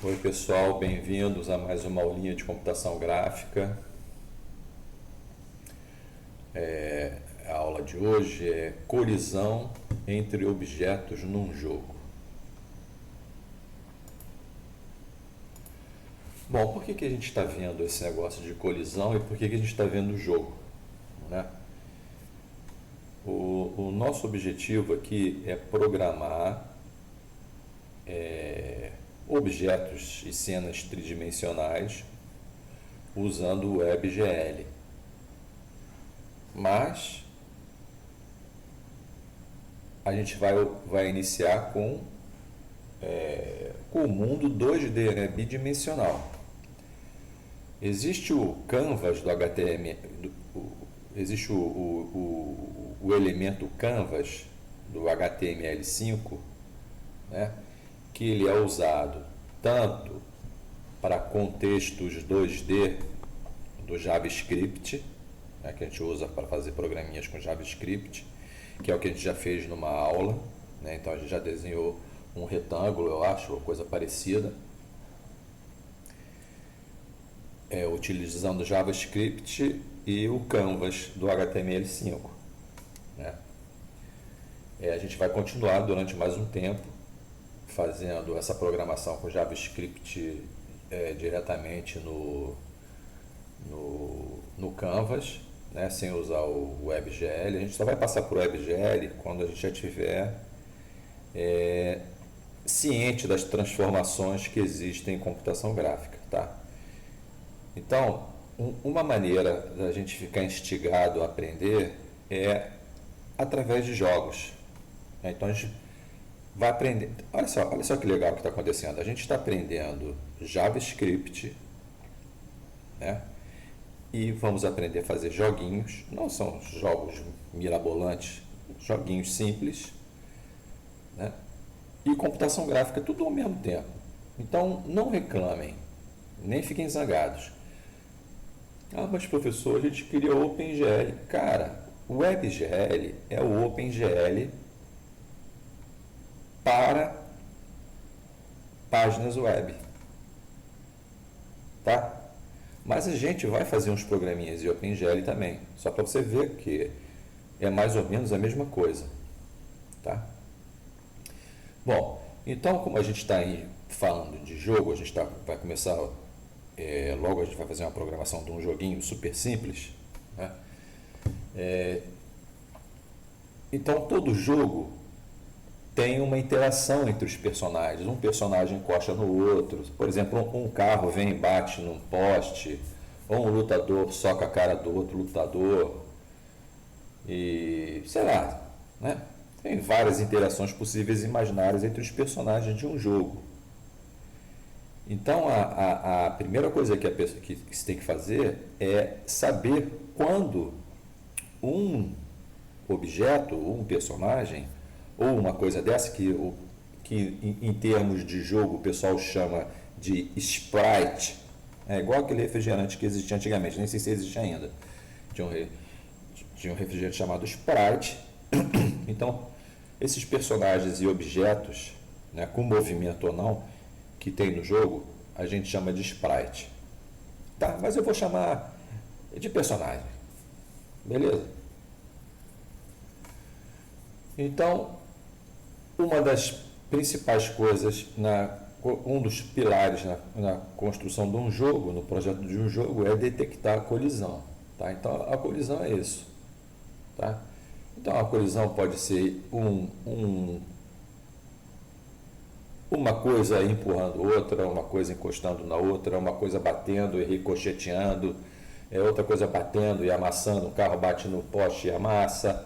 Oi pessoal, bem-vindos a mais uma aulinha de computação gráfica. A aula de hoje é colisão entre objetos num jogo. Bom, por que a gente está vendo esse negócio de colisão e por que a gente está vendo o jogo, né? O nosso objetivo aqui é programar objetos e cenas tridimensionais usando o WebGL. Mas a gente vai iniciar com o mundo 2D, né, bidimensional. Existe o canvas do HTML, existe o elemento canvas do HTML5, né, que ele é usado tanto para contextos 2D do JavaScript, né, que a gente usa para fazer programinhas com JavaScript, que é o que a gente já fez numa aula, né? Então a gente já desenhou um retângulo, eu acho, ou coisa parecida, utilizando o JavaScript e o Canvas do HTML5, né? A gente vai continuar durante mais um tempo fazendo essa programação com JavaScript diretamente no Canvas, né, sem usar o WebGL. A gente só vai passar por WebGL quando a gente já tiver ciente das transformações que existem em computação gráfica, tá? Então, uma maneira da gente ficar instigado a aprender é através de jogos, né? Então a gente vai aprender. Olha só que legal que está acontecendo. A gente está aprendendo JavaScript, né? E vamos aprender a fazer joguinhos. Não são jogos mirabolantes, joguinhos simples, né? E computação gráfica, tudo ao mesmo tempo. Então não reclamem, nem fiquem zangados. Ah, mas professor, a gente queria o OpenGL. Cara, o WebGL é o OpenGL para páginas web, tá? Mas a gente vai fazer uns programinhas em OpenGL também, só para você ver que é mais ou menos a mesma coisa, tá? Bom, então como a gente está aí falando de jogo, a gente vai começar, logo a gente vai fazer uma programação de um joguinho super simples, né? Então todo jogo tem uma interação entre os personagens. Um personagem encosta no outro. Por exemplo, um carro vem e bate num poste, ou um lutador soca a cara do outro lutador. E sei lá, né? Tem várias interações possíveis e imaginárias entre os personagens de um jogo. Então a primeira coisa que se tem que fazer é saber quando um objeto, um personagem, ou uma coisa dessa que em termos de jogo o pessoal chama de sprite, é igual aquele refrigerante que existia antigamente, nem sei se existe ainda, tinha um refrigerante chamado Sprite. Então esses personagens e objetos, né, com movimento ou não, que tem no jogo, a gente chama de sprite, tá? Mas eu vou chamar de personagem, beleza? Então, uma das principais coisas, um dos pilares na construção de um jogo, no projeto de um jogo, é detectar a colisão, tá? Então a colisão é isso, tá? Então a colisão pode ser uma coisa empurrando outra, uma coisa encostando na outra, uma coisa batendo e ricocheteando, outra coisa batendo e amassando, um carro bate no poste e amassa.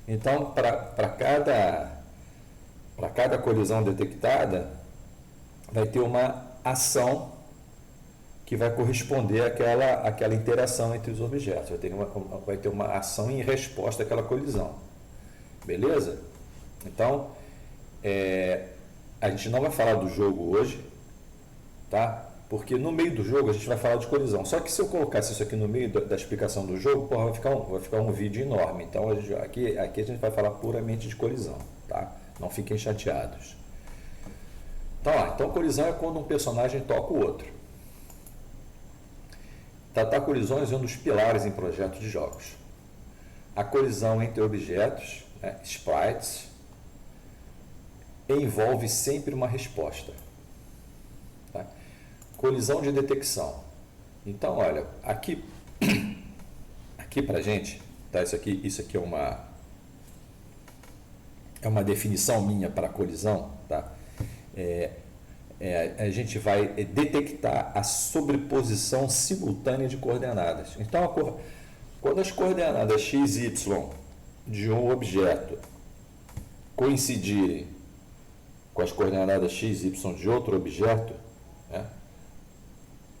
Então, para cada colisão detectada, vai ter uma ação que vai corresponder àquela interação entre os objetos. Vai ter uma ação em resposta àquela colisão. Beleza? Então, a gente não vai falar do jogo hoje, tá? Porque no meio do jogo a gente vai falar de colisão. Só que se eu colocasse isso aqui no meio da explicação do jogo, porra, vai ficar um vídeo enorme. Então aqui a gente vai falar puramente de colisão, tá? Não fiquem chateados. Então colisão é quando um personagem toca o outro. Tratar colisões é um dos pilares em projetos de jogos. A colisão entre objetos, né, sprites, envolve sempre uma resposta. Tá? Colisão de detecção. Então, olha, aqui pra gente, tá? Isso aqui é uma definição minha para colisão, tá? A gente vai detectar a sobreposição simultânea de coordenadas. Então, quando as coordenadas x e y de um objeto coincidirem com as coordenadas x e y de outro objeto, né?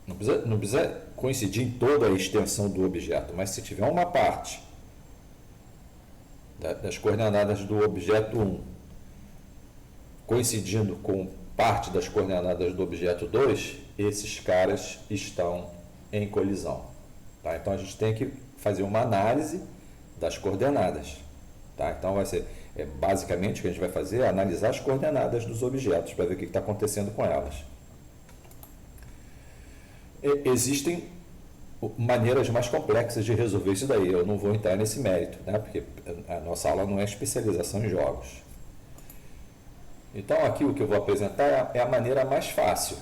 Não precisa coincidir em toda a extensão do objeto, mas se tiver uma parte das coordenadas do objeto 1 coincidindo com parte das coordenadas do objeto 2, esses caras estão em colisão. Tá? Então a gente tem que fazer uma análise das coordenadas. Tá? Então vai ser basicamente o que a gente vai fazer é analisar as coordenadas dos objetos para ver o que está acontecendo com elas. Existem maneiras mais complexas de resolver isso daí. Eu não vou entrar nesse mérito, né? Porque a nossa aula não é especialização em jogos. Então aqui o que eu vou apresentar é a maneira mais fácil.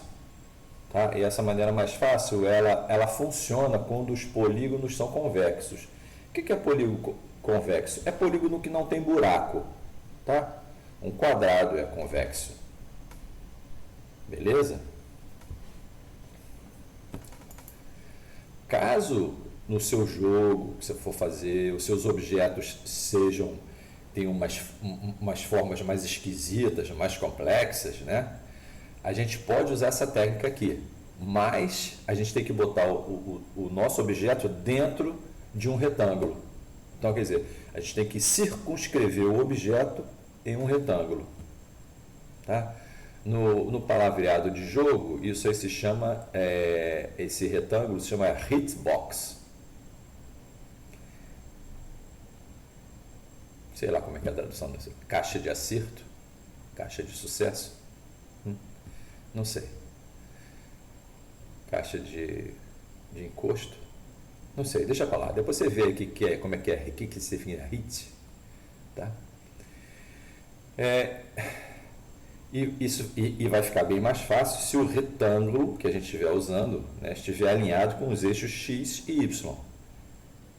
Tá? E essa maneira mais fácil, ela funciona quando os polígonos são convexos. O que é polígono convexo? É polígono que não tem buraco. Tá? Um quadrado é convexo. Beleza? Caso no seu jogo que você for fazer, os seus objetos tenham umas formas mais esquisitas, mais complexas, né? A gente pode usar essa técnica aqui, mas a gente tem que botar o nosso objeto dentro de um retângulo. Então, quer dizer, a gente tem que circunscrever o objeto em um retângulo. Tá? No palavreado de jogo, isso aí se chama, esse retângulo se chama hitbox. Sei lá como é que é a tradução disso. Caixa de acerto? Caixa de sucesso? Não sei. Caixa de encosto? Não sei, deixa pra lá. Depois você vê como é que se define hit. Tá? E vai ficar bem mais fácil se o retângulo que a gente estiver usando, né, estiver alinhado com os eixos x e y.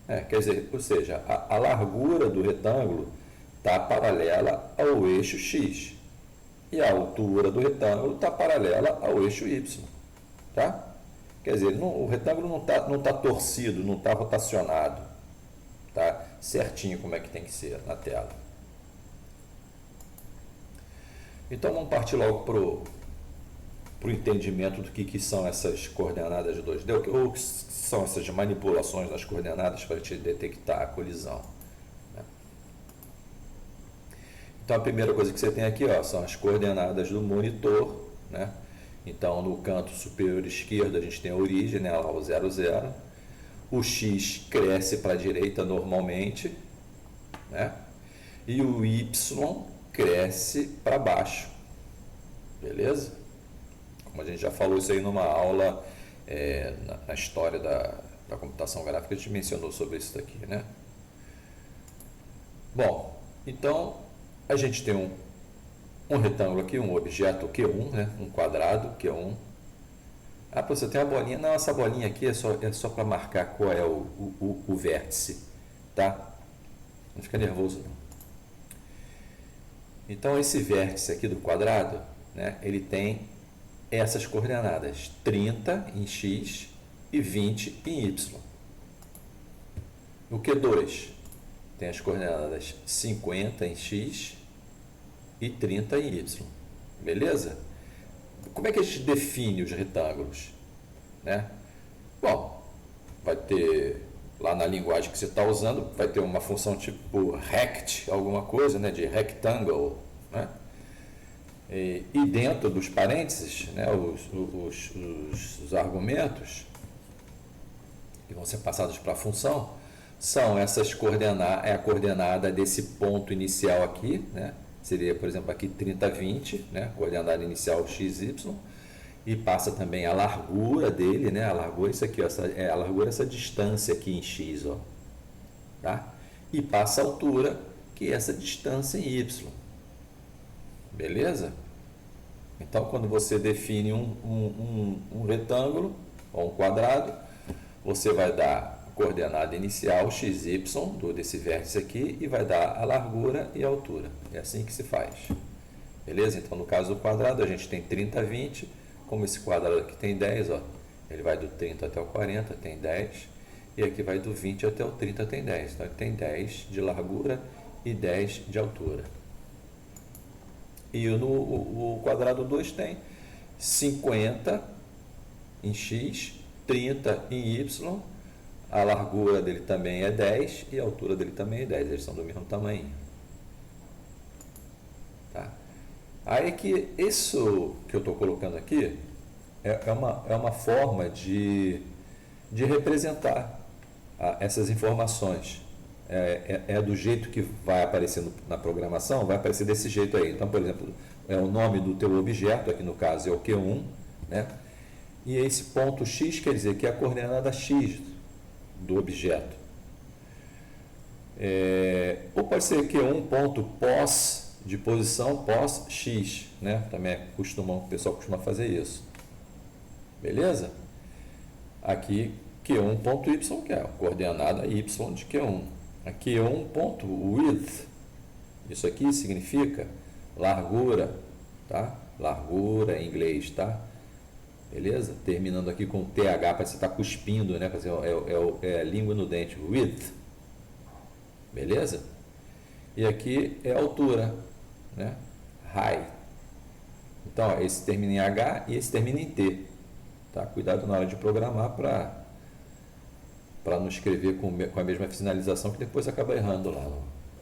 Quer dizer, ou seja, a largura do retângulo está paralela ao eixo x e a altura do retângulo está paralela ao eixo y. Tá? Quer dizer, o retângulo não tá torcido, não está rotacionado. Tá? Certinho como é que tem que ser na tela. Então vamos partir logo para o entendimento do que são essas coordenadas de 2D, ou que são essas manipulações das coordenadas para a gente detectar a colisão. Então a primeira coisa que você tem aqui, são as coordenadas do monitor. Né? Então no canto superior esquerdo a gente tem a origem, né, lá o 0, 0. O x cresce para a direita normalmente, né? E o y cresce para baixo, beleza? Como a gente já falou isso aí numa aula na história da computação gráfica, a gente mencionou sobre isso daqui, né? Bom, então a gente tem um retângulo aqui, um objeto Q1, né? Um quadrado Q1. Você tem uma bolinha. Não, essa bolinha aqui é só para marcar qual é o vértice, tá? Não fica nervoso não. Então, esse vértice aqui do quadrado, né, ele tem essas coordenadas, 30 em x e 20 em y. O Q2 tem as coordenadas 50 em x e 30 em y. Beleza? Como é que a gente define os retângulos? Né? Bom, vai ter... Lá na linguagem que você está usando, vai ter uma função tipo rect, alguma coisa, né, de rectangle. Né? E dentro dos parênteses, né, os argumentos que vão ser passados para a função são essas coordenadas, a coordenada desse ponto inicial aqui, né, seria, por exemplo, aqui 30, 20, né? Coordenada inicial x, y, e passa também a largura dele, né? A largura, isso aqui, ó, a largura, essa distância aqui em x, ó, tá? E passa a altura, que é essa distância em y, beleza? Então, quando você define um retângulo ou um quadrado, você vai dar a coordenada inicial xy desse vértice aqui e vai dar a largura e a altura. É assim que se faz. Beleza? Então, no caso do quadrado, a gente tem 30, 20. Como esse quadrado aqui tem 10, ó, ele vai do 30 até o 40, tem 10. E aqui vai do 20 até o 30, tem 10. Então, ele tem 10 de largura e 10 de altura. E o quadrado 2 tem 50 em x, 30 em y, a largura dele também é 10 e a altura dele também é 10, eles são do mesmo tamanho. Tá? Aí que isso que eu estou colocando aqui é uma forma de representar essas informações. É do jeito que vai aparecer na programação, vai aparecer desse jeito aí. Então, por exemplo, é o nome do teu objeto, aqui no caso é o Q1, né? E esse ponto X quer dizer que é a coordenada X do objeto. Ou pode ser Q1 ponto pós de posição pós X, né? Também o pessoal costuma fazer isso. Beleza? Aqui Q1 ponto Y, que é a coordenada Y de Q1. Aqui Q1 ponto width, isso aqui significa largura, tá? Largura em inglês, tá? Beleza? Terminando aqui com TH, para você estar cuspindo, né? É a língua no dente, width. Beleza? E aqui é altura, né? Height. Então, ó, esse termina em H e esse termina em T. Tá? Cuidado na hora de programar para não escrever com a mesma finalização, que depois acaba errando lá,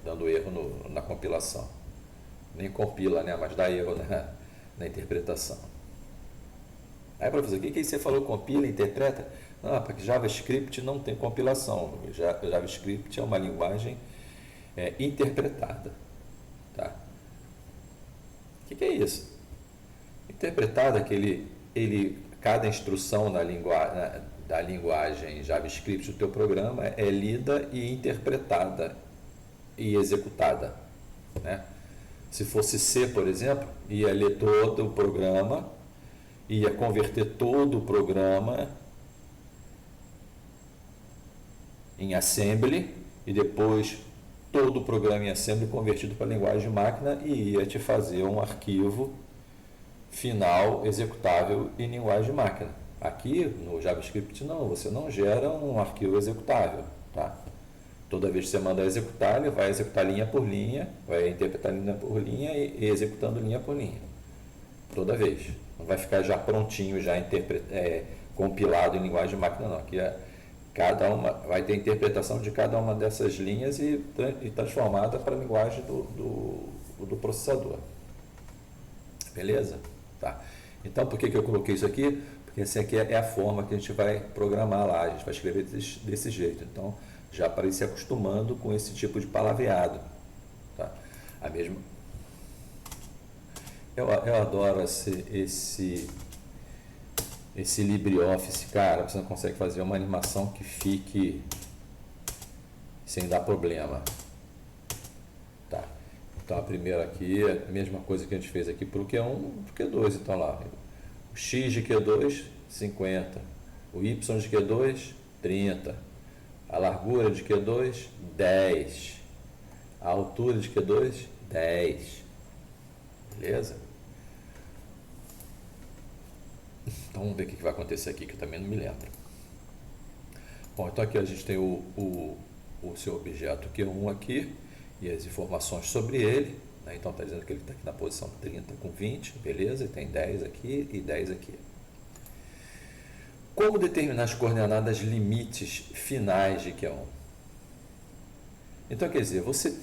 dando erro na compilação. Nem compila, né? Mas dá erro na interpretação. Aí, professor, o que você falou? Compila, interpreta? Não, porque JavaScript não tem compilação. JavaScript é uma linguagem interpretada. Tá? O que é isso? Interpretada é que cada instrução da linguagem JavaScript do teu programa é lida e interpretada e executada. Né? Se fosse C, por exemplo, ia ler todo o programa, ia converter todo o programa em assembly e depois todo o programa em assembly convertido para a linguagem de máquina e ia te fazer um arquivo final executável em linguagem de máquina. Aqui no JavaScript não, você não gera um arquivo executável, tá? Toda vez que você mandar executar, ele vai executar linha por linha, vai interpretar linha por linha e executando linha por linha. Toda vez. Não vai ficar já prontinho, já compilado em linguagem de máquina, não. Aqui cada uma vai ter interpretação de cada uma dessas linhas e transformada para a linguagem do processador. Beleza? Tá. Então, por que eu coloquei isso aqui? Porque essa aqui é a forma que a gente vai programar lá, a gente vai escrever desse jeito. Então, já para ir se acostumando com esse tipo de palavreado. Tá? A mesma... Eu adoro esse LibreOffice, cara. Você não consegue fazer uma animação que fique sem dar problema. Tá. Então, a primeira aqui é a mesma coisa que a gente fez aqui para o Q1 e para o Q2. Então, lá, o X de Q2, 50. O Y de Q2, 30. A largura de Q2, 10. A altura de Q2, 10. Beleza? Então, vamos ver o que vai acontecer aqui, que eu também não me lembro. Bom, então aqui a gente tem o seu objeto Q1 aqui e as informações sobre ele. Né? Então, está dizendo que ele está aqui na posição 30 com 20, beleza? E tem 10 aqui e 10 aqui. Como determinar as coordenadas limites finais de Q1? Então, quer dizer, você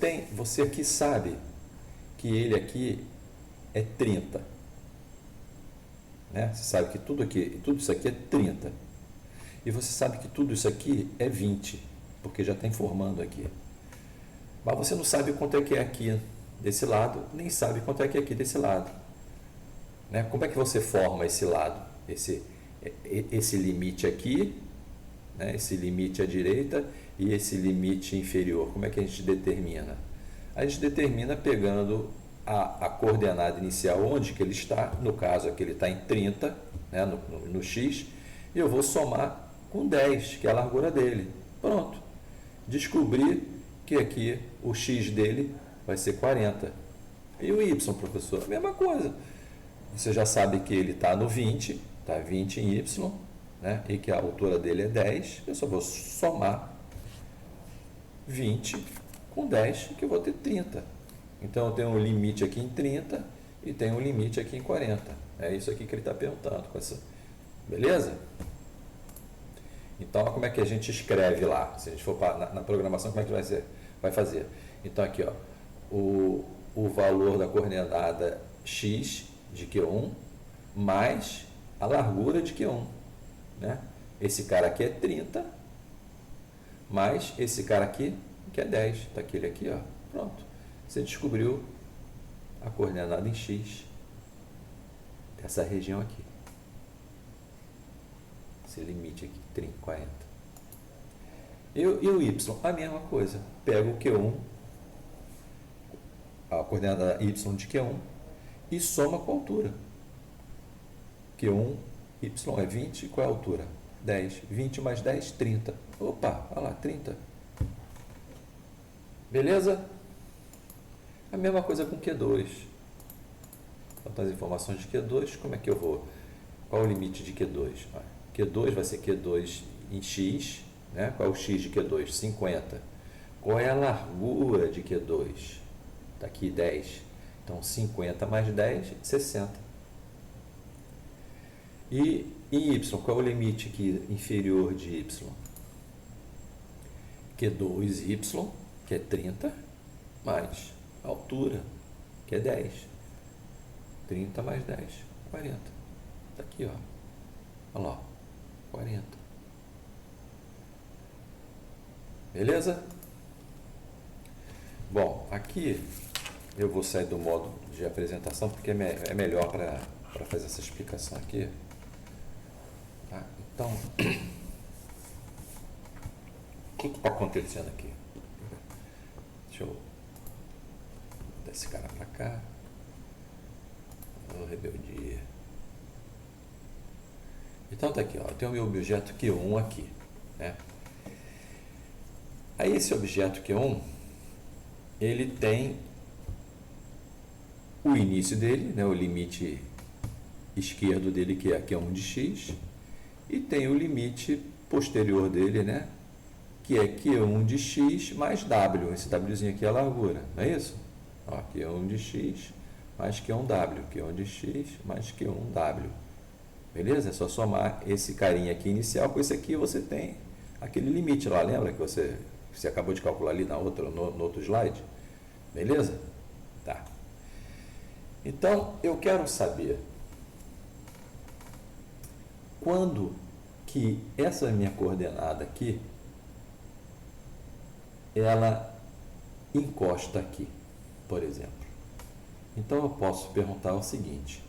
aqui sabe que ele aqui é 30. Né? Você sabe que tudo isso aqui é 30. E você sabe que tudo isso aqui é 20, porque já está informando aqui. Mas você não sabe quanto é que é aqui desse lado, nem sabe quanto é que é aqui desse lado. Né? Como é que você forma esse lado? Esse limite aqui, né? Esse limite à direita e esse limite inferior. Como é que a gente determina? A gente determina pegando a coordenada inicial, onde que ele está, no caso aqui ele está em 30, né? no X, e eu vou somar com 10, que é a largura dele. Pronto. Descobri que aqui o X dele vai ser 40. E o Y, professor? A mesma coisa. Você já sabe que ele está no 20, está 20 em Y, né? E que a altura dele é 10. Eu só vou somar 20 com 10, que eu vou ter 30. Então, eu tenho um limite aqui em 30 e tenho um limite aqui em 40. É isso aqui que ele está perguntando. Beleza? Então, como é que a gente escreve lá? Se a gente for na programação, como é que vai fazer? Então, aqui, ó, o valor da coordenada x de Q1 mais a largura de Q1. Né? Esse cara aqui é 30, mais esse cara aqui, que é 10. Está aquele aqui, ó. Pronto. Você descobriu a coordenada em x dessa região aqui. Esse limite aqui, 30, 40. E o y, a mesma coisa. Pego o Q1, a coordenada y de Q1, e soma com a altura. Q1, y é 20, qual é a altura? 10. 20 mais 10, 30. Opa, olha lá, 30. Beleza? A mesma coisa com Q2. Então, as informações de Q2, como é que eu vou? Qual é o limite de Q2? Q2 vai ser Q2 em X, né? Qual é o X de Q2? 50. Qual é a largura de Q2? Está aqui 10. Então, 50 mais 10, 60. E em Y, qual é o limite aqui inferior de Y? Q2Y, que é 30, mais a altura, que é 10. 30 mais 10, 40. Está aqui, ó. Olha lá, 40. Beleza? Bom, aqui eu vou sair do modo de apresentação porque é melhor para fazer essa explicação aqui. Tá? Então, o que está acontecendo aqui? Deixa eu botar esse cara para cá. Rebeldia. Então tá aqui, ó, eu tenho o meu objeto Q1 aqui, né? Aí esse objeto Q1, ele tem o início dele, né, o limite esquerdo dele, que é Q1 de x, e tem o limite posterior dele, né, que é Q1 de x mais w. Esse wzinho aqui é a largura, não é isso? Ó, Q1 de x mais Q1w, Q1 de x mais Q1w. Beleza? É só somar esse carinha aqui inicial com esse aqui, você tem aquele limite lá, lembra que você acabou de calcular ali no outro slide? Beleza? Tá. Então, eu quero saber quando que essa minha coordenada aqui, ela encosta aqui, por exemplo. Então, eu posso perguntar o seguinte: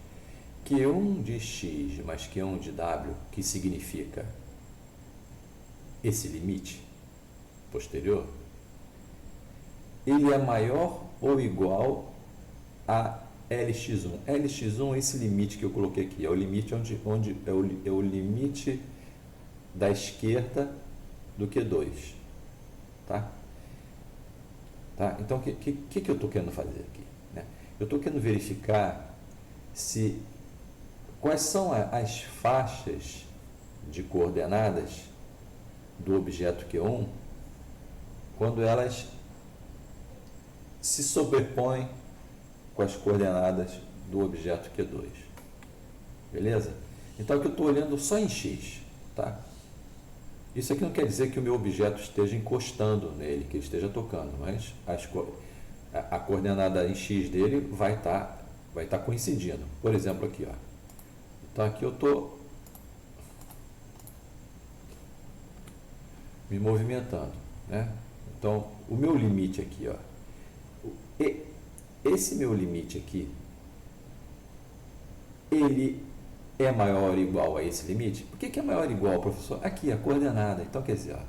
Q1 de x mais Q1 de w, que significa esse limite posterior, ele é maior ou igual a Lx1. Lx1 é esse limite que eu coloquei aqui, é o limite onde é o limite da esquerda do Q2. Tá? Tá? Então, o que eu estou querendo fazer aqui? Né? Eu estou querendo verificar quais são as faixas de coordenadas do objeto Q1 quando elas se sobrepõem com as coordenadas do objeto Q2. Beleza? Então, aqui eu estou olhando só em x. Tá? Isso aqui não quer dizer que o meu objeto esteja encostando nele, que ele esteja tocando, mas a coordenada em x dele vai estar coincidindo. Por exemplo, aqui, ó. Então, aqui eu estou me movimentando, né? Então, o meu limite aqui, ó, esse meu limite aqui, ele é maior ou igual a esse limite? Por que é maior ou igual, professor? Aqui, a coordenada. Então, quer dizer, ó,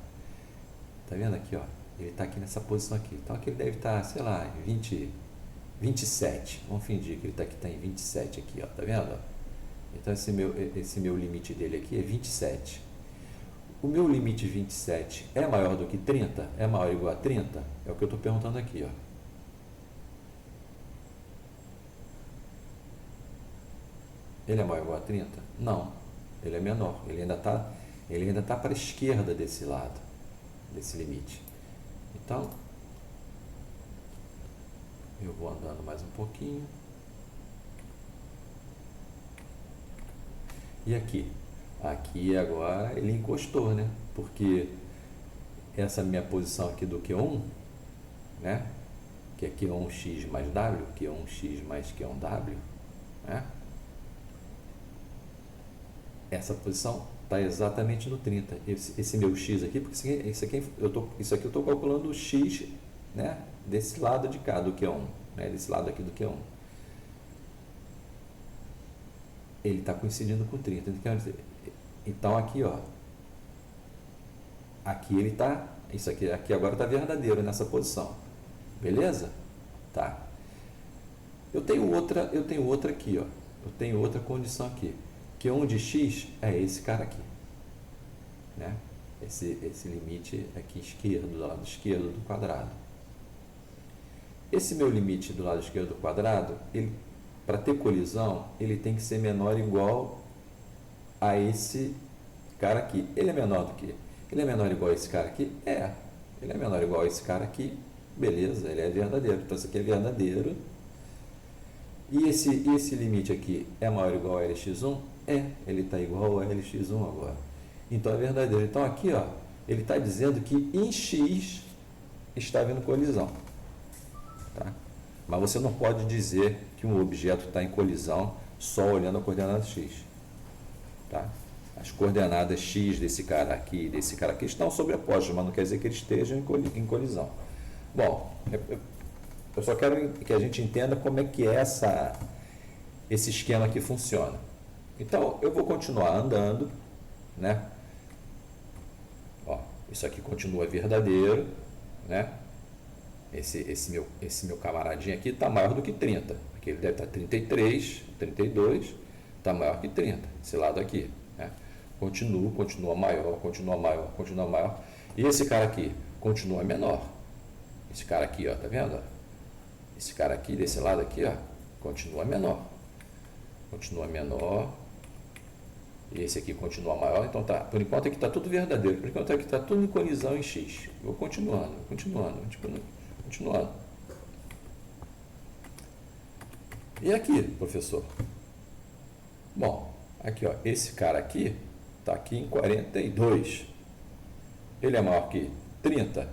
tá vendo aqui, ó? Ele está aqui nessa posição aqui. Então, aqui ele deve estar, sei lá, 27. Vamos fingir que ele está em 27 aqui, ó. Tá vendo? Então, esse meu limite dele aqui é 27. O meu limite 27 é maior do que 30? É maior ou igual a 30? É o que eu estou perguntando aqui, ó. Ele é maior ou igual a 30? Não. Ele é menor. Ele ainda tá para a esquerda desse lado, desse limite. Então, eu vou andando mais um pouquinho. E aqui? Aqui agora ele encostou, né? Porque essa minha posição aqui do Q1, né? Que é Q1x mais W, Q1x mais Q1W, né? Essa posição está exatamente no 30. Esse meu x aqui, porque isso aqui eu estou calculando o x, né? Desse lado de cá do Q1, né? Desse lado aqui do Q1. Ele está coincidindo com 30. Então aqui, ó, aqui ele está, isso aqui agora está verdadeiro nessa posição, beleza? Tá. Eu tenho outra aqui, ó. Eu tenho outra condição aqui. Q1 de x é esse cara aqui, né? Esse limite aqui esquerdo, do lado esquerdo do quadrado. Esse meu limite do lado esquerdo do quadrado, para ter colisão, ele tem que ser menor ou igual a esse cara aqui. Ele é menor do que? Ele é menor ou igual a esse cara aqui? É. Ele é menor ou igual a esse cara aqui? Beleza, ele é verdadeiro. Então, isso aqui é verdadeiro. E esse limite aqui é maior ou igual a Lx1? É. Ele está igual a Lx1 agora. Então, é verdadeiro. Então, aqui, ó, ele está dizendo que em x está havendo colisão. Tá? Mas você não pode dizer que um objeto está em colisão só olhando a coordenada x. Tá? As coordenadas x desse cara aqui e desse cara aqui estão sobrepostas, mas não quer dizer que eles estejam em colisão. Bom, eu só quero que a gente entenda como é que esse esquema aqui funciona. Então, eu vou continuar andando, né? Ó, isso aqui continua verdadeiro, né? Esse meu camaradinho aqui está maior do que 30. Aqui ele deve estar 33, 32, está maior que 30, esse lado aqui. Né? Continua maior. E esse cara aqui continua menor. Esse cara aqui, ó, tá vendo? Esse cara aqui, desse lado aqui, ó, continua menor. E esse aqui continua maior. Então, tá, por enquanto aqui está tudo verdadeiro. Por enquanto aqui está tudo em colisão em x. Vou continuando. E aqui, professor? Bom, aqui, ó, esse cara aqui está aqui em 42. Ele é maior que 30?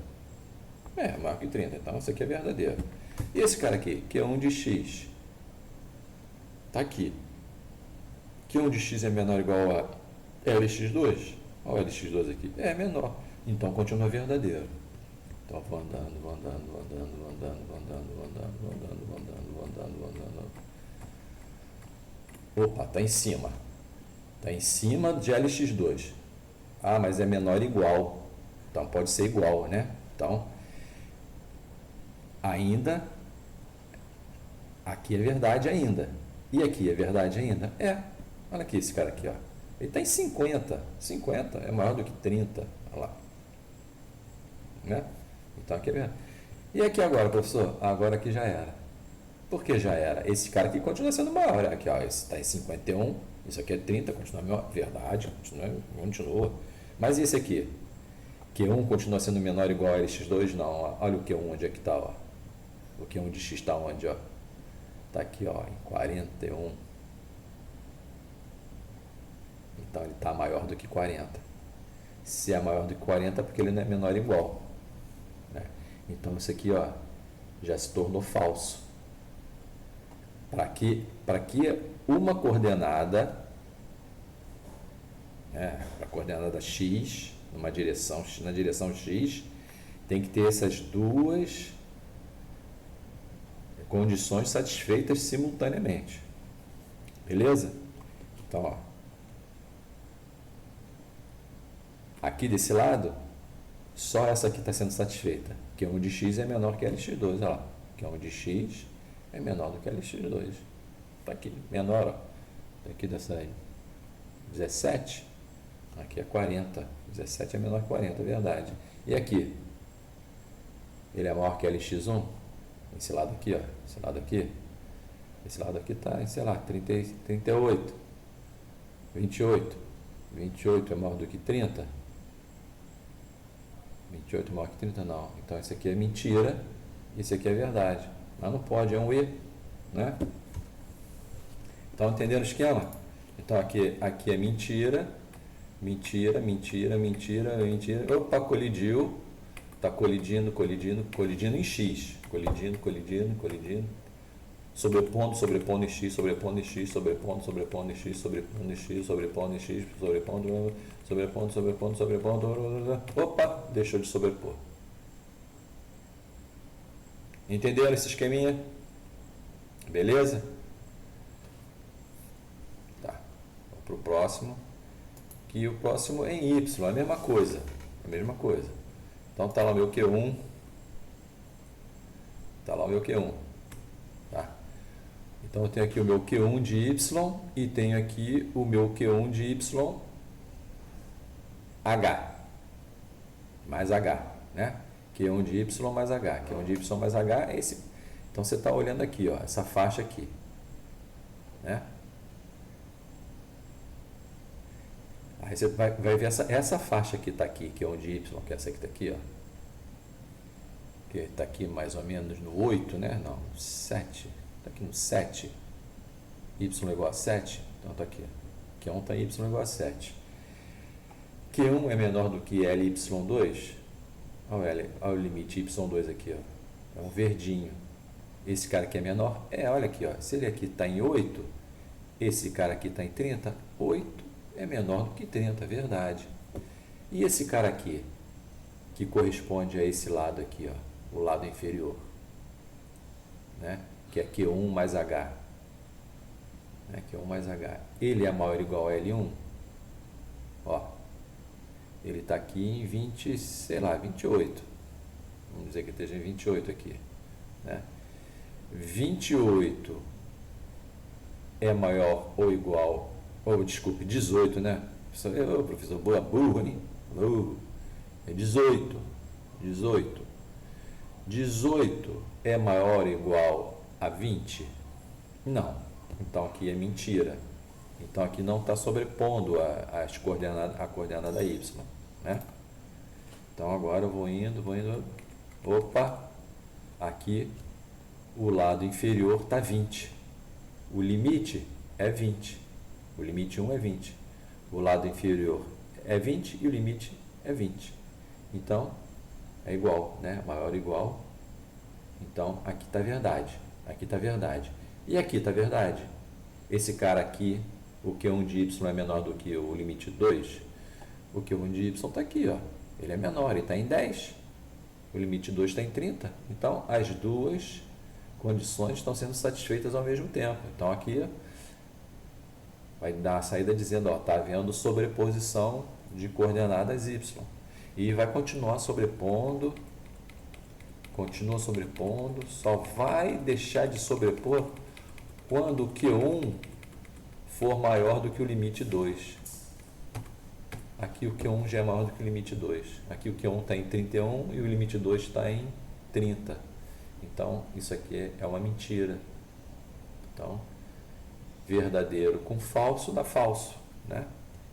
É, maior que 30. Então, isso aqui é verdadeiro. E esse cara aqui, Q1 de x, está aqui. Q1 de x é menor ou igual a Lx2? Olha o Lx2 aqui. É menor. Então, continua verdadeiro. Então, vou andando. Opa, está em cima. Está em cima de Lx2. Ah, mas é menor ou igual. Então, pode ser igual, né? Então, ainda, aqui é verdade ainda. E aqui é verdade ainda? É. Olha aqui esse cara aqui, ó. Ele está em 50. 50 é maior do que 30. Olha lá. Né? Então, aqui é verdade. E aqui agora, professor? Agora aqui já era. Por que já era? Esse cara aqui continua sendo maior. Aqui, ó, esse está em 51. Isso aqui é 30, continua maior. Verdade, continua. Mas e esse aqui? Q1 continua sendo menor ou igual a Lx2? Não. Ó. Olha o Q1 onde é que está. Ó. O Q1 de x está onde? Está aqui, ó, em 41. Então, ele está maior do que 40. Se é maior do que 40, é porque ele não é menor ou igual. Né? Então, isso aqui, ó, já se tornou falso. Para que uma coordenada, né, a coordenada x, na direção x, tem que ter essas duas condições satisfeitas simultaneamente. Beleza? Então, ó, aqui desse lado, só essa aqui está sendo satisfeita. Q1 de x é menor que LX2, olha lá. Q1 de x é menor do que LX2. Está aqui, menor, ó. Aqui dessa aí, 17. Aqui é 40. 17 é menor que 40, é verdade. E aqui? Ele é maior que LX1? Esse lado aqui, ó. Esse lado aqui. Esse lado aqui está, sei lá, 38. 28. 28 é maior do que 30? 28 é maior que 30? Não. Então, esse aqui é mentira. Esse aqui é verdade. Mas não pode, é um E. Né? Estão entendendo o esquema? Então, aqui é mentira. Mentira, mentira, mentira, mentira. Opa, colidiu. Está colidindo em X. Colidindo. Sobrepondo em X, sobrepondo em X, sobrepondo em X. Opa, deixou de sobrepor. Entenderam esse esqueminha? Beleza? Tá. Vamos para o próximo. Que o próximo é em Y, a mesma coisa. Então tá lá o meu Q1. Tá? Então eu tenho aqui o meu Q1 de Y e tenho aqui o meu Q1 de YH. Mais H, né? Q1 de Y mais H. Q1 de Y mais H é esse. Então você está olhando aqui, ó, essa faixa aqui. Né? Aí você vai ver essa faixa que está aqui, que é onde Y, que é essa que está aqui, ó. Que está aqui mais ou menos no 8, né? Não, 7. Está aqui no 7. Y igual a 7. Então está aqui. Q1 está Y igual a 7. Q1 é menor do que LY2. Olha o limite Y2 aqui, ó. É um verdinho. Esse cara aqui é menor? Olha aqui, ó. Se ele aqui está em 8, esse cara aqui está em 30, 8 é menor do que 30, verdade. E esse cara aqui, que corresponde a esse lado aqui, ó, o lado inferior, né? Que é Q1 mais H. Né? Q1 mais H. Ele é maior ou igual a L1? Ó, ele está aqui em 20, sei lá, 28. Vamos dizer que esteja em 28 aqui. Né? 28 é maior ou igual, ou desculpe, 18, né? Professor, burro, hein? Burro. É 18. 18 é maior ou igual a 20? Não. Então aqui é mentira. Então aqui não está sobrepondo a coordenada y. Né? Então agora eu vou indo. Opa! Aqui o lado inferior está 20. O limite é 20. O limite 1 é 20. O lado inferior é 20 e o limite é 20. Então, é igual, né? Maior ou igual. Então, aqui está verdade. Aqui está verdade. E aqui está verdade. Esse cara aqui, o Q1 de Y é menor do que o limite 2. O Q1 de Y está aqui, ó. Ele é menor, ele está em 10. O limite 2 está em 30. Então, as duas condições estão sendo satisfeitas ao mesmo tempo. Então, aqui vai dar a saída dizendo, ó, está havendo sobreposição de coordenadas y. E vai continuar sobrepondo, só vai deixar de sobrepor quando o Q1 for maior do que o limite 2. Aqui o Q1 já é maior do que o limite 2. Aqui o Q1 está em 31 e o limite 2 está em 30. Então, isso aqui é uma mentira. Então, verdadeiro com falso dá falso, né?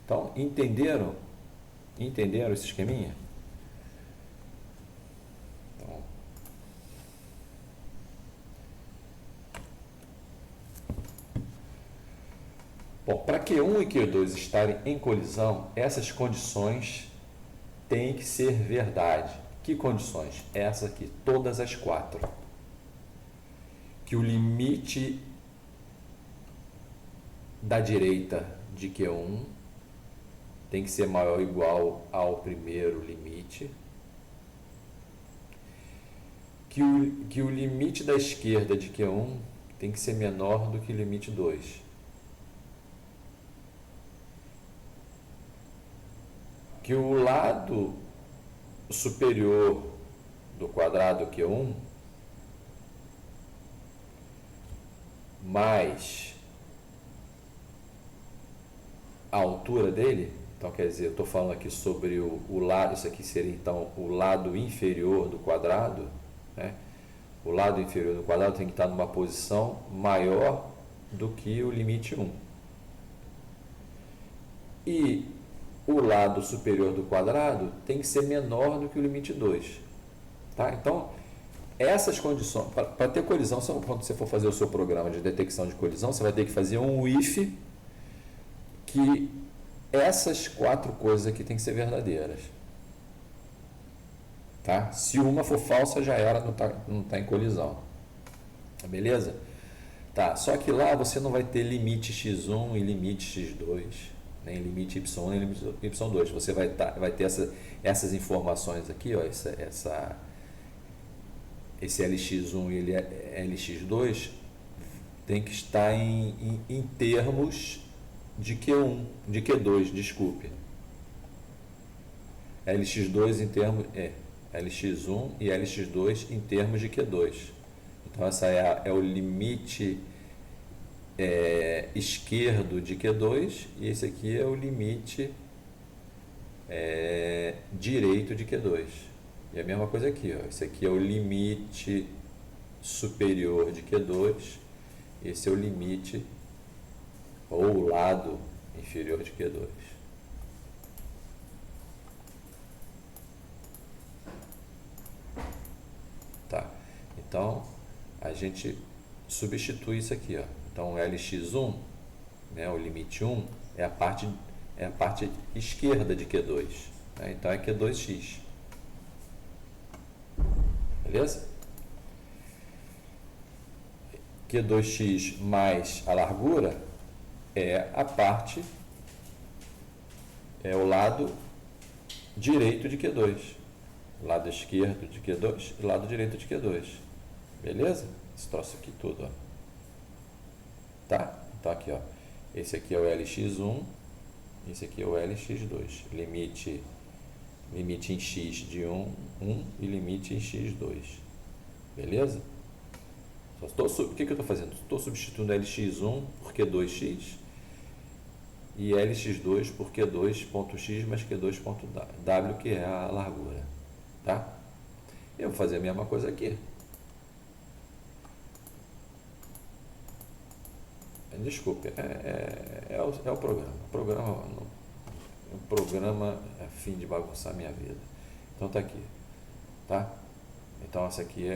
Então, entenderam esse esqueminha? Então, bom, para Q1 e Q2 estarem em colisão, essas condições têm que ser verdade. Que condições? Essas aqui, todas as 4. Que o limite da direita de Q1 tem que ser maior ou igual ao primeiro limite. Que que o limite da esquerda de Q1 tem que ser menor do que o limite 2. Que o lado superior do quadrado Q1 mais a altura dele, então quer dizer, eu estou falando aqui sobre o lado, isso aqui seria então o lado inferior do quadrado, né? O lado inferior do quadrado tem que estar numa posição maior do que o limite 1. E o lado superior do quadrado tem que ser menor do que o limite 2. Tá? Então, essas condições, para ter colisão, quando você for fazer o seu programa de detecção de colisão, você vai ter que fazer um if que essas 4 coisas aqui têm que ser verdadeiras. Tá? Se uma for falsa, já era, não tá em colisão. Beleza? Tá, só que lá você não vai ter limite x1 e limite x2, nem limite y1 nem limite y2. Você vai ter essas informações aqui, ó, esse lx1 e lx2 tem que estar em termos de Q1, de Q2, desculpe. Lx2 em termos lx1 e lx2 em termos de Q2. Então essa é o limite esquerdo de Q2 e esse aqui é o limite direito de Q2. E a mesma coisa aqui, ó. Esse aqui é o limite superior de Q2, esse é o limite ou o lado inferior de Q2. Tá? Então, a gente substitui isso aqui, ó. Então, Lx1, né, o limite 1, é a parte esquerda de Q2. Né? Então, é Q2x. Beleza? Q2x mais a largura é o lado direito de Q2. Lado esquerdo de Q2 e lado direito de Q2. Beleza? Esse troço aqui tudo, ó. Tá? Então aqui, ó. Esse aqui é o Lx1, esse aqui é o Lx2. Limite em x de 1 e limite em x2. Beleza? O que eu estou fazendo? Estou substituindo Lx1 por Q2x e Lx2 por Q2.x mais Q2.w, que é a largura. Tá? Eu vou fazer a mesma coisa aqui. Desculpe, é o programa. O programa é fim de bagunçar a minha vida. Então tá aqui. Tá? Então essa aqui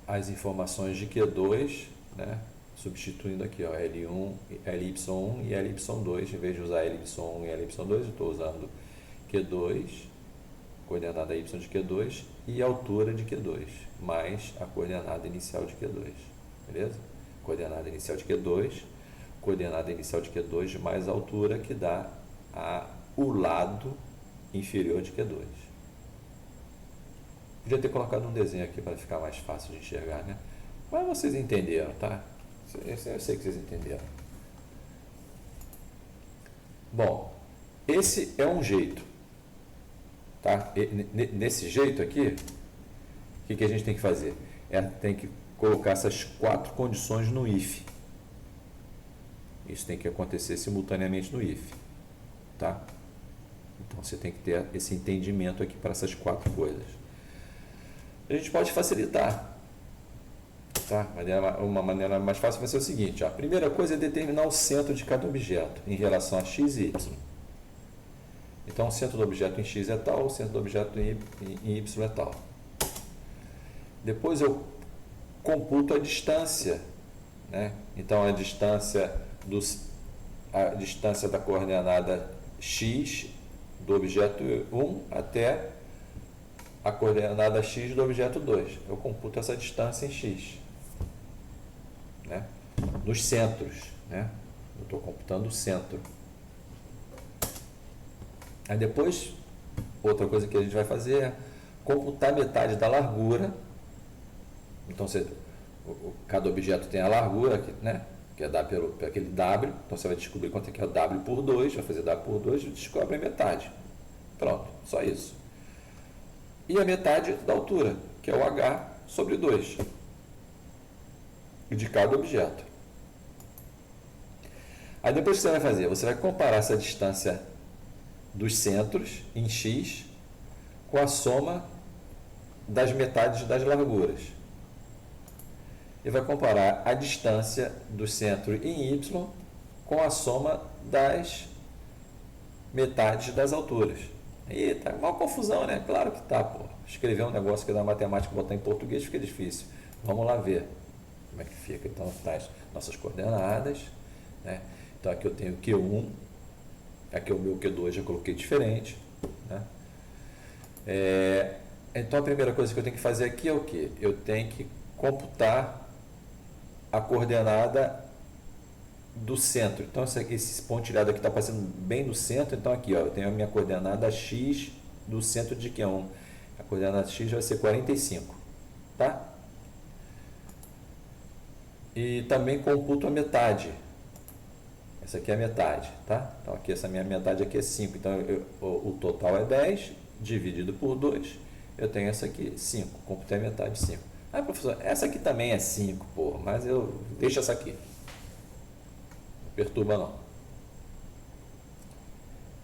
as informações de Q2, né? Substituindo aqui, ó, L1, LY1 e LY2. Em vez de usar LY1 e LY2, eu estou usando Q2, coordenada y de Q2 e altura de Q2, mais a coordenada inicial de Q2. Beleza? Coordenada inicial de Q2, coordenada inicial de Q2 mais a altura, que dá o lado inferior de Q2. Podia ter colocado um desenho aqui para ficar mais fácil de enxergar, né? Mas vocês entenderam, tá? Eu sei que vocês entenderam. Bom, esse é um jeito. Tá? Nesse jeito aqui, o que a gente tem que fazer? Tem que colocar essas 4 condições no if. Isso tem que acontecer simultaneamente no if. Tá? Então você tem que ter esse entendimento aqui para essas 4 coisas. A gente pode facilitar. Tá? Uma maneira mais fácil vai ser o seguinte: ó. A primeira coisa é determinar o centro de cada objeto em relação a x e y. Então, o centro do objeto em x é tal, o centro do objeto em y é tal. Depois eu computo a distância, né? Então, a distância da coordenada x do objeto 1 até a coordenada x do objeto 2. Eu computo essa distância em x, né? Nos centros, né? Eu estou computando o centro. Aí depois, outra coisa que a gente vai fazer é computar metade da largura. Então, cada objeto tem a largura, né? Que é dada pelo aquele W. Então, você vai descobrir quanto é que é o W por 2, vai fazer W por 2 e descobre a metade. Pronto, só isso. E a metade da altura, que é o H sobre 2, de cada objeto. Aí depois o que você vai fazer? Você vai comparar essa distância dos centros em x com a soma das metades das larguras. E vai comparar a distância do centro em y com a soma das metades das alturas. E tá uma confusão, né? Claro que tá, pô. Escrever um negócio que é da matemática e botar em português fica difícil. Vamos lá ver como é que fica. Então, tá as nossas coordenadas, né? Então, aqui eu tenho Q1, aqui o meu Q2 já coloquei diferente, né? Então, a primeira coisa que eu tenho que fazer aqui é o quê? Eu tenho que computar a coordenada do centro. Então, esse pontilhado aqui está passando bem no centro. Então, aqui, ó, eu tenho a minha coordenada x do centro de Q1. A coordenada x vai ser 45, tá? E também computo a metade. Essa aqui é a metade, tá? Então, aqui, essa minha metade aqui é 5. Então, o total é 10, dividido por 2. Eu tenho essa aqui, 5. Computei a metade, 5. Ah, professor, essa aqui também é 5, pô, mas eu deixo essa aqui. Não perturba, não.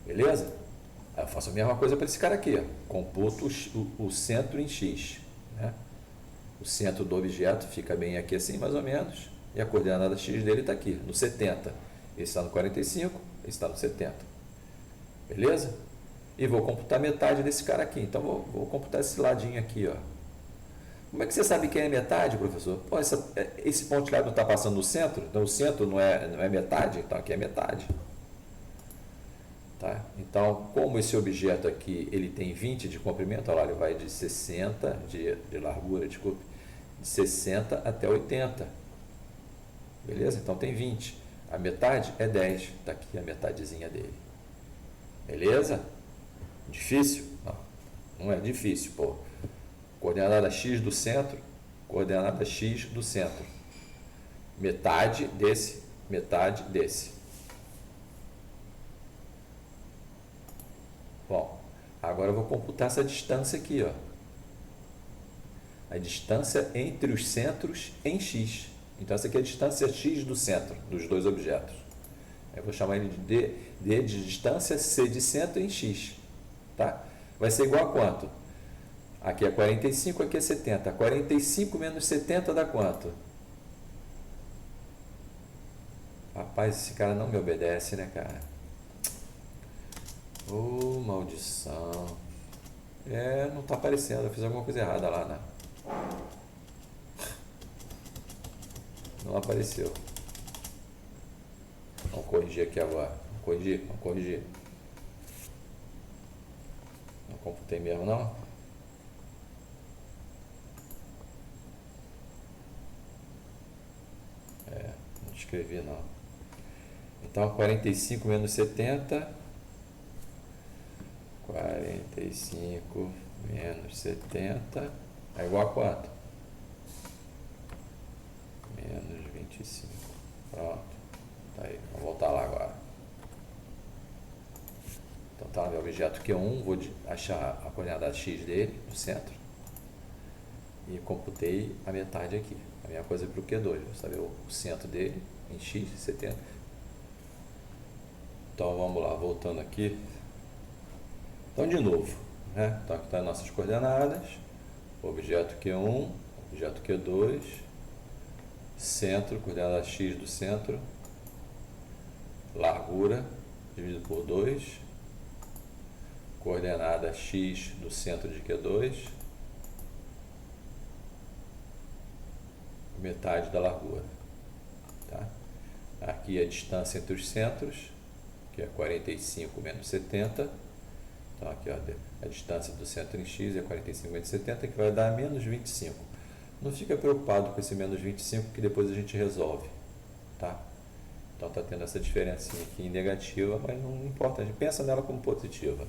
Beleza? Aí eu faço a mesma coisa para esse cara aqui, ó. Computo o centro em x, né? O centro do objeto fica bem aqui assim, mais ou menos, e a coordenada x dele está aqui, no 70. Esse está no 45, esse está no 70. Beleza? E vou computar metade desse cara aqui. Então, vou computar esse ladinho aqui, ó. Como é que você sabe que é metade, professor? Pô, esse pontilhado não está passando no centro? Então, o centro não é metade? Então, aqui é metade. Tá? Então, como esse objeto aqui ele tem 20 de comprimento, olha lá, ele vai de 60, de largura, desculpe, de 60 até 80. Beleza? Então, tem 20. A metade é 10. Está aqui a metadezinha dele. Beleza? Difícil? Não é difícil, pô. Coordenada x do centro, coordenada x do centro. Metade desse, metade desse. Bom, agora eu vou computar essa distância aqui, ó. A distância entre os centros em x. Então, essa aqui é a distância x do centro, dos dois objetos. Eu vou chamar ele de D de distância, C de centro em x. Tá? Vai ser igual a quanto? Aqui é 45, aqui é 70. 45 menos 70 dá quanto? Rapaz, esse cara não me obedece, né, cara? Ô, maldição. Não tá aparecendo. Eu fiz alguma coisa errada lá, né? Não apareceu. Vamos corrigir aqui agora. Vamos corrigir. Não computei mesmo, não? Não escrevi, não. Então, 45 menos 70. 45 menos 70 é igual a quanto? Menos 25. Pronto. Tá aí. Vamos voltar lá agora. Então, tá no meu objeto Q1. Vou achar a coordenada x dele, do centro. E computei a metade aqui. A mesma coisa para o Q2. Vou saber o centro dele em x, 70. Então, vamos lá. Voltando aqui. Então, de novo, né? Então, aqui estão as nossas coordenadas, objeto Q1, objeto Q2, centro, coordenada x do centro, largura, dividido por 2, coordenada x do centro de Q2, metade da largura. Tá? Aqui a distância entre os centros, que é 45 menos 70. Então, aqui, ó, a distância do centro em x é 45 menos 70, que vai dar menos 25. Não fica preocupado com esse menos 25, que depois a gente resolve. Tá? Então, está tendo essa diferencinha aqui em negativa, mas não importa, a gente pensa nela como positiva.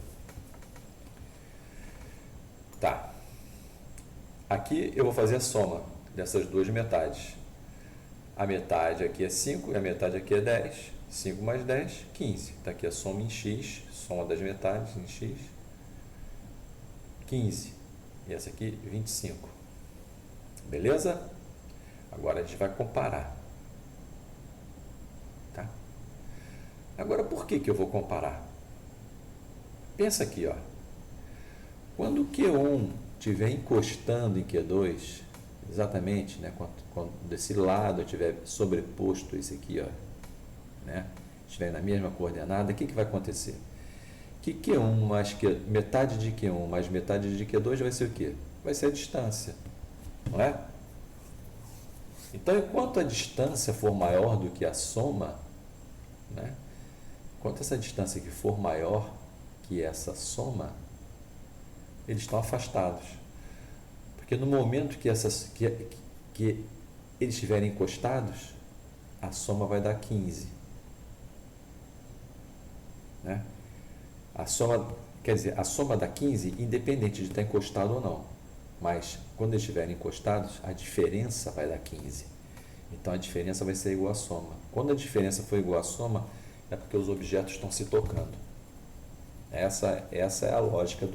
Tá. aqui eu vou fazer a soma dessas duas metades. A metade aqui é 5 e a metade aqui é 10. 5 mais 10, 15. Está aqui a soma em x, soma das metades em x, 15. E essa aqui, 25. Beleza? Agora a gente vai comparar. Tá? Agora, por que eu vou comparar? Pensa aqui, ó. Quando Q1 estiver encostando em Q2, exatamente, né, quando desse lado eu tiver sobreposto esse aqui, ó, né, estiver na mesma coordenada, o que vai acontecer? Que Q1 mais metade de Q1 mais metade de Q2 vai ser o quê? Vai ser a distância, não é? Então, enquanto a distância for maior do que a soma, né, enquanto essa distância aqui for maior que essa soma, eles estão afastados. Porque no momento que eles estiverem encostados, a soma vai dar 15. Né? A soma, quer dizer, a soma dá 15 independente de estar encostado ou não. Mas quando eles estiverem encostados, a diferença vai dar 15. Então a diferença vai ser igual à soma. Quando a diferença for igual à soma, é porque os objetos estão se tocando. Essa é a lógica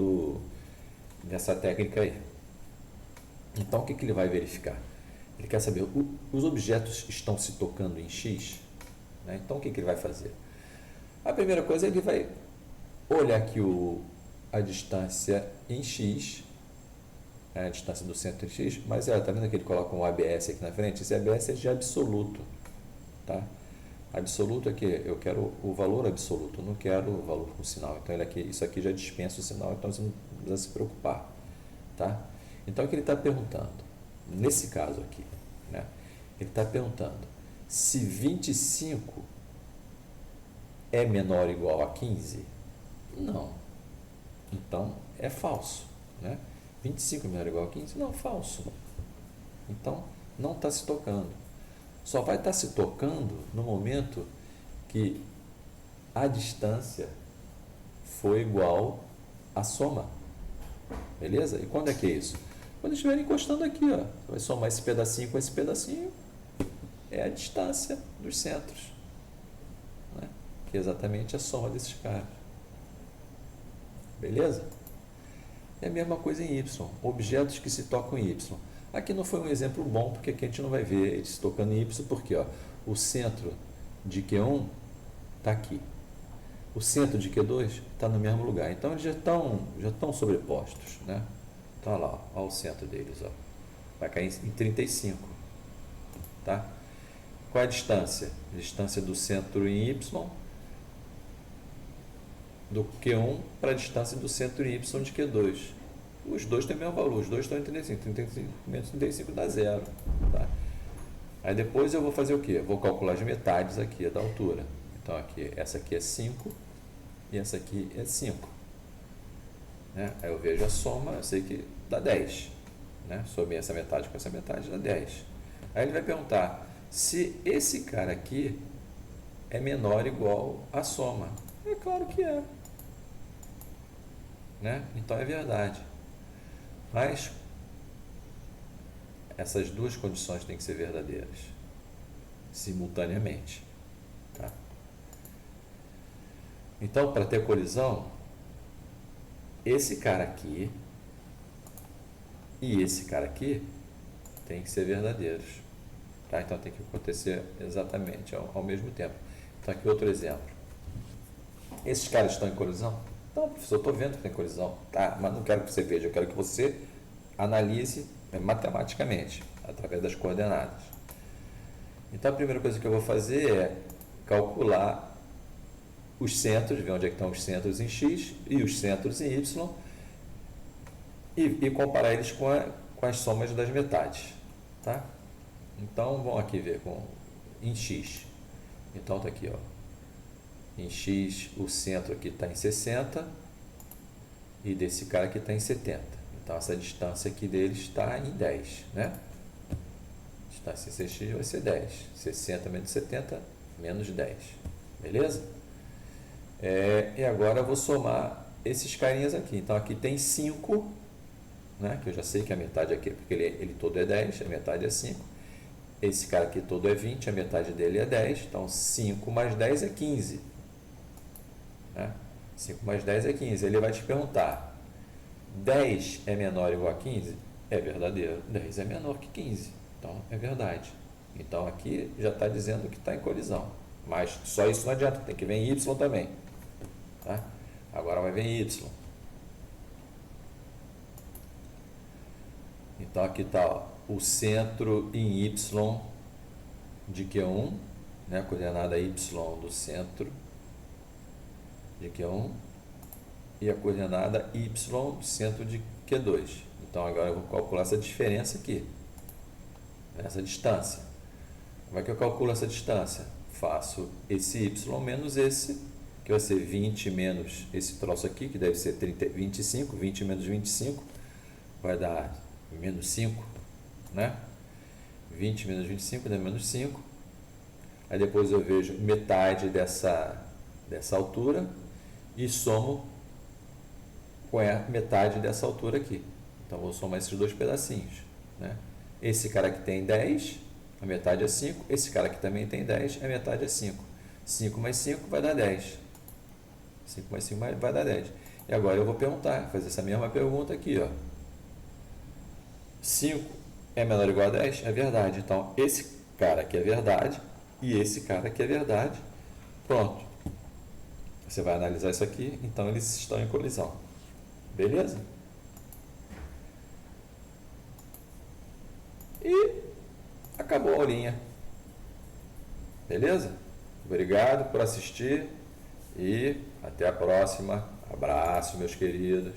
dessa técnica aí. Então o que ele vai verificar? Ele quer saber, os objetos estão se tocando em x? Né? Então o que ele vai fazer? A primeira coisa, ele vai olhar aqui a distância em x, a distância do centro em x, mas está vendo que ele coloca um ABS aqui na frente? Esse ABS é de absoluto. Tá? Absoluto é que eu quero o valor absoluto, não quero o valor com sinal. Então isso aqui já dispensa o sinal, então você não precisa se preocupar. Tá? Então o que ele está perguntando, nesse caso aqui, né? Ele está perguntando se 25 é menor ou igual a 15? Não. Então é falso. Né? 25 é menor ou igual a 15? Não, falso. Então não está se tocando. Só vai estar se tocando no momento que a distância for igual à soma. Beleza? E quando é que é isso? Quando estiver encostando aqui, ó, você vai somar esse pedacinho com esse pedacinho, é a distância dos centros, né? Que é exatamente a soma desses caras. Beleza? É a mesma coisa em Y, objetos que se tocam em Y. Aqui não foi um exemplo bom, porque aqui a gente não vai ver eles se tocando em Y, porque ó, o centro de Q1 está aqui. O centro de Q2 está no mesmo lugar. Então, eles já estão sobrepostos. Né? Então, olha lá, ó, o centro deles. Ó. Vai cair em 35. Tá? Qual é a distância? A distância do centro em Y, do Q1 para a distância do centro em Y de Q2. Os dois têm o mesmo valor, os dois estão em 35. 35 menos 35 dá zero. Tá? Aí depois eu vou fazer o quê? Vou calcular as metades aqui da altura. Então, aqui, essa aqui é 5 e essa aqui é 5. Né? Aí eu vejo a soma, eu sei que dá 10. Né? Somei essa metade com essa metade, dá 10. Aí ele vai perguntar se esse cara aqui é menor ou igual à soma. É claro que é. Né? Então é verdade. Mas essas duas condições têm que ser verdadeiras simultaneamente. Tá? Então, para ter colisão, esse cara aqui e esse cara aqui tem que ser verdadeiros. Tá? Então, tem que acontecer exatamente ao mesmo tempo. Então, aqui outro exemplo. Esses caras estão em colisão? Não, professor, eu estou vendo que tem colisão. Tá, mas não quero que você veja, eu quero que você analise matematicamente, através das coordenadas. Então, a primeira coisa que eu vou fazer é calcular os centros, ver onde é que estão os centros em X e os centros em Y e comparar eles com as somas das metades. Tá? Então, vamos aqui ver em X. Então, está aqui, ó. Em X, o centro aqui está em 60 e desse cara aqui está em 70. Então, essa distância aqui deles está em 10, né? A distância em CX vai ser 10. 60 menos 70, menos 10. Beleza? E agora eu vou somar esses carinhas aqui. Então, aqui tem 5 né? Que eu já sei que a metade aqui, porque ele todo é 10, a metade é 5. Esse cara aqui todo é 20, a metade dele é 10. Então, 5 mais 10 é 15. Né? 5 mais 10 é 15. Ele vai te perguntar, 10 é menor ou igual a 15? É verdadeiro. 10 é menor que 15. Então, é verdade. Então, aqui já está dizendo que está em colisão. Mas só isso não adianta, tem que vir em Y também. Tá? Agora vai vir em Y. Então, aqui está o centro em Y de Q1, né? A coordenada Y do centro de Q1 e a coordenada Y do centro de Q2. Então, agora eu vou calcular essa diferença aqui, essa distância. Como é que eu calculo essa distância? Faço esse Y menos esse, que vai ser 20 menos esse troço aqui, que deve ser 25, 20 menos 25, vai dar menos 5, né? 20 menos 25 dá menos 5. Aí depois eu vejo metade dessa altura e somo com a metade dessa altura aqui. Então, vou somar esses dois pedacinhos, né? Esse cara aqui tem 10, a metade é 5. Esse cara aqui também tem 10, a metade é 5. 5 mais 5 vai dar 10. 5 mais 5 vai dar 10. E agora eu vou perguntar, fazer essa mesma pergunta aqui, ó. 5 é menor ou igual a 10? É verdade. Então, esse cara aqui é verdade e esse cara aqui é verdade. Pronto. Você vai analisar isso aqui, então eles estão em colisão. Beleza? E acabou a aulinha. Beleza? Obrigado por assistir e até a próxima. Abraço, meus queridos.